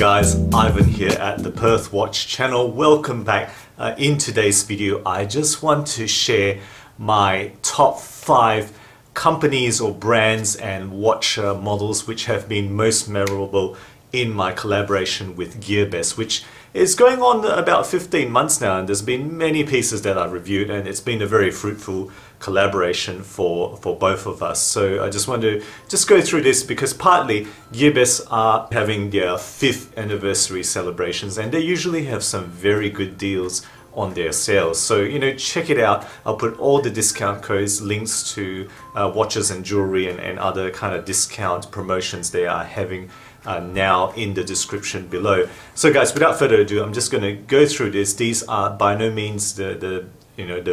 guys, Ivan here at the Perth WAtch channel. Welcome back. In today's video, I just want to share my top 5 companies or brands and watch models which have been most memorable in my collaboration with GearBest, which is going on about 15 months now, and there's been many pieces that I've reviewed, and it's been a very fruitful collaboration for both of us. So I just want to go through this because partly GearBest are having their 5th anniversary celebrations, and they usually have some very good deals on their sales. So, you know, check it out. I'll put all the discount codes, links to watches and jewelry and other kind of discount promotions they are having now in the description below. So guys, without further ado, I'm just going to go through this. These are by no means the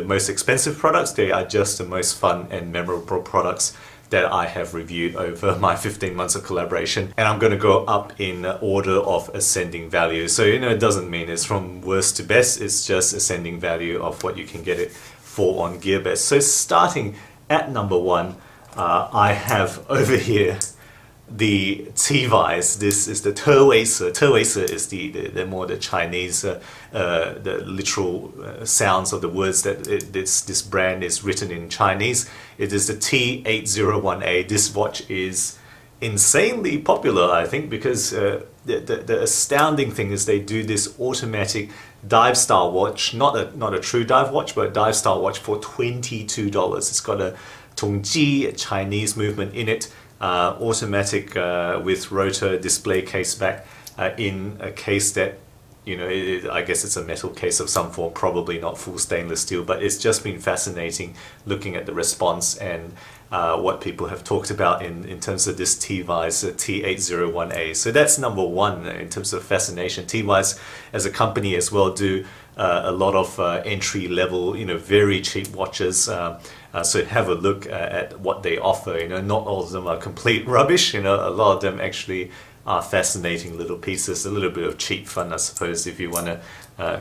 most expensive products. They are just the most fun and memorable products that I have reviewed over my 15 months of collaboration, and I'm going to go up in order of ascending value. So, you know, it doesn't mean it's from worst to best, it's just ascending value of what you can get it for on GearBest. So starting at number 1, I have over here the T-Vise. This is the Terwacer. Terwacer is the more the Chinese, the literal sounds of the words that this brand is written in Chinese. It is the T801A. This watch is insanely popular, I think, because the astounding thing is they do this automatic dive style watch, not a true dive watch, but a dive style watch for $22. It's got a Tongji, a Chinese movement in it. Automatic with rotor display case back in a case that, you know, I guess it's a metal case of some form, probably not full stainless steel, but it's just been fascinating looking at the response and what people have talked about in terms of this T-Vise T801A. So that's number 1 in terms of fascination. T-Vise as a company as well do a lot of entry level, you know, very cheap watches. So have a look at what they offer. You know, not all of them are complete rubbish. You know, a lot of them actually are fascinating little pieces, a little bit of cheap fun, I suppose, if you want to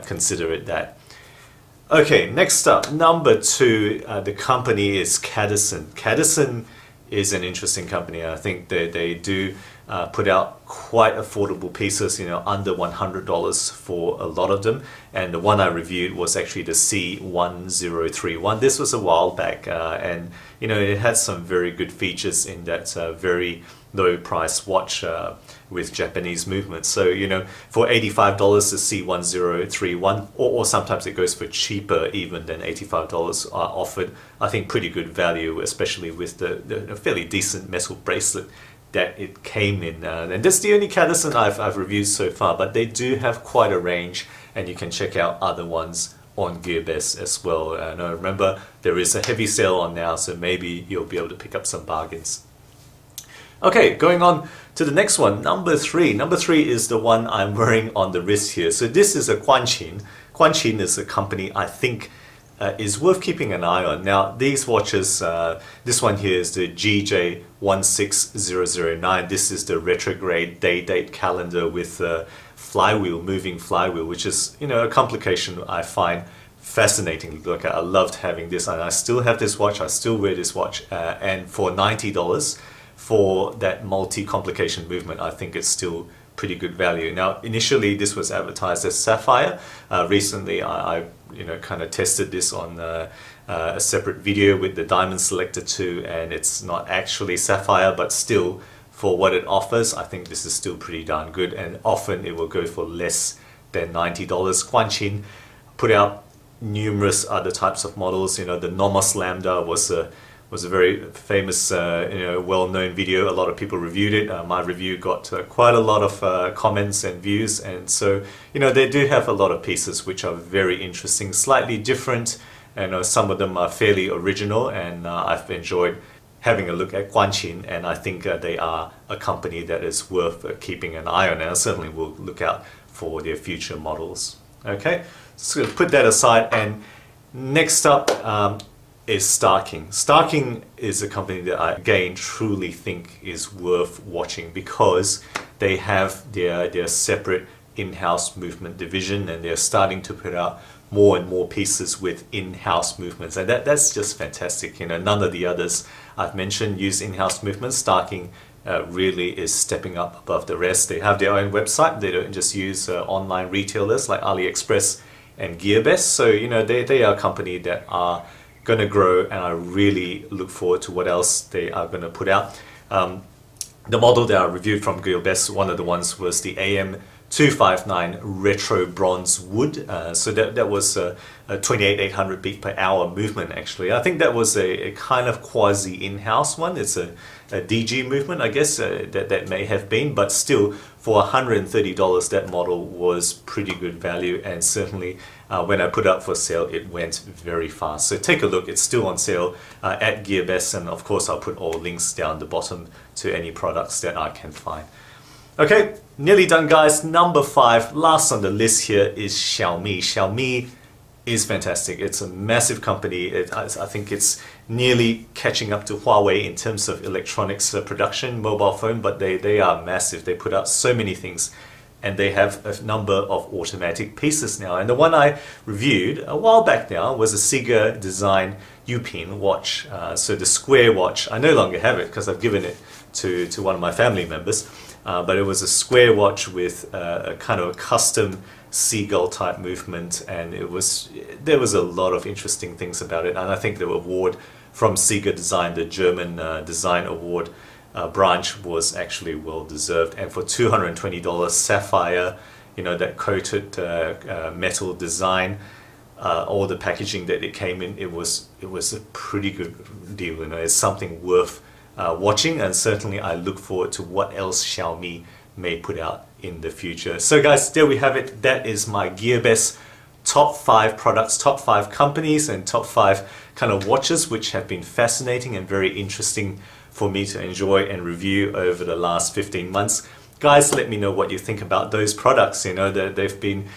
consider it that. Okay, next up, number 2, the company is Cadison. Cadison is an interesting company. I think they do put out quite affordable pieces, you know, under $100 for a lot of them. And the one I reviewed was actually the C1031. This was a while back, and you know, it had some very good features in that very low price watch with Japanese movements. So, you know, for $85 the C1031, or sometimes it goes for cheaper even than $85 are offered. I think pretty good value, especially with the fairly decent metal bracelet that it came in. And that's the only Cadison I've reviewed so far, but they do have quite a range, and you can check out other ones on GearBest as well. And remember, there is a heavy sale on now, so maybe you'll be able to pick up some bargains. Okay, going on to the next one, number 3. Number 3 is the one I'm wearing on the wrist here. So this is a Quanqin. Quanqin is a company I think is worth keeping an eye on. Now these watches, this one here is the GJ16009. This is the retrograde day-date calendar with flywheel, moving flywheel, which is, you know, a complication I find fascinating to look at. I loved having this, and I still have this watch. I still wear this watch, and for $90 for that multi-complication movement, I think it's still pretty good value. Now initially this was advertised as Sapphire. Recently I you know, kind of tested this on a separate video with the Diamond Selector 2, and it's not actually Sapphire, but still for what it offers, I think this is still pretty darn good, and often it will go for less than $90. Quanqin put out numerous other types of models. You know, the Nomos Lambda was a very famous, you know, well-known video. A lot of people reviewed it. My review got quite a lot of comments and views, and so, you know, they do have a lot of pieces which are very interesting, slightly different, and some of them are fairly original, and I've enjoyed having a look at Quanqin, and I think they are a company that is worth keeping an eye on, and I certainly will look out for their future models. Okay, so put that aside, and next up is Starking. Starking is a company that I again truly think is worth watching because they have their separate in-house movement division, and they're starting to put out more and more pieces with in-house movements, and that's just fantastic. You know, none of the others I've mentioned use in-house movements. Starking really is stepping up above the rest. They have their own website. They don't just use online retailers like AliExpress and GearBest. So, you know, they are a company that are going to grow, and I really look forward to what else they are going to put out. The model that I reviewed from GearBest, one of the ones was the AM259 Retro Bronze Wood. So that was a 28,800 beat per hour movement actually. I think that was a kind of quasi in-house one. It's a DG movement, I guess, that may have been, but still for $130 that model was pretty good value, and certainly when I put it up for sale it went very fast. So take a look, it's still on sale at GearBest, and of course I'll put all links down the bottom to any products that I can find. Okay, nearly done guys. Number 5, last on the list here is Xiaomi. Xiaomi is fantastic. It's a massive company. I think it's nearly catching up to Huawei in terms of electronics production, mobile phone, but they are massive. They put out so many things, and they have a number of automatic pieces now. And the one I reviewed a while back now was a Sega design Upin watch. So the square watch, I no longer have it because I've given it to one of my family members, but it was a square watch with a kind of a custom seagull type movement, and there was a lot of interesting things about it. And I think the award from Sega Design, the German design award branch, was actually well deserved. And for $220, sapphire, you know, that coated metal design, all the packaging that it came in, it was a pretty good deal. You know, it's something worth watching, and certainly I look forward to what else Xiaomi may put out in the future. So guys, there we have it. That is my GearBest top 5 products, top 5 companies, and top 5 kind of watches which have been fascinating and very interesting for me to enjoy and review over the last 15 months. Guys, let me know what you think about those products. You know, they've been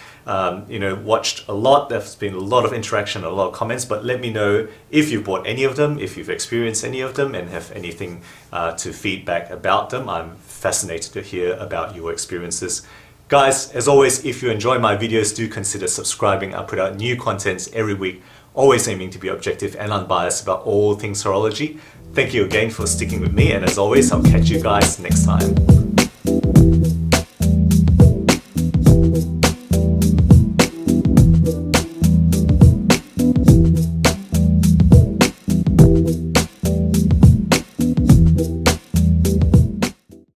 you know, watched a lot. There's been a lot of interaction, a lot of comments, but let me know if you've bought any of them, if you've experienced any of them, and have anything to feedback about them. I'm fascinated to hear about your experiences. Guys, as always, if you enjoy my videos, do consider subscribing. I put out new contents every week, always aiming to be objective and unbiased about all things horology. Thank you again for sticking with me, and as always, I'll catch you guys next time.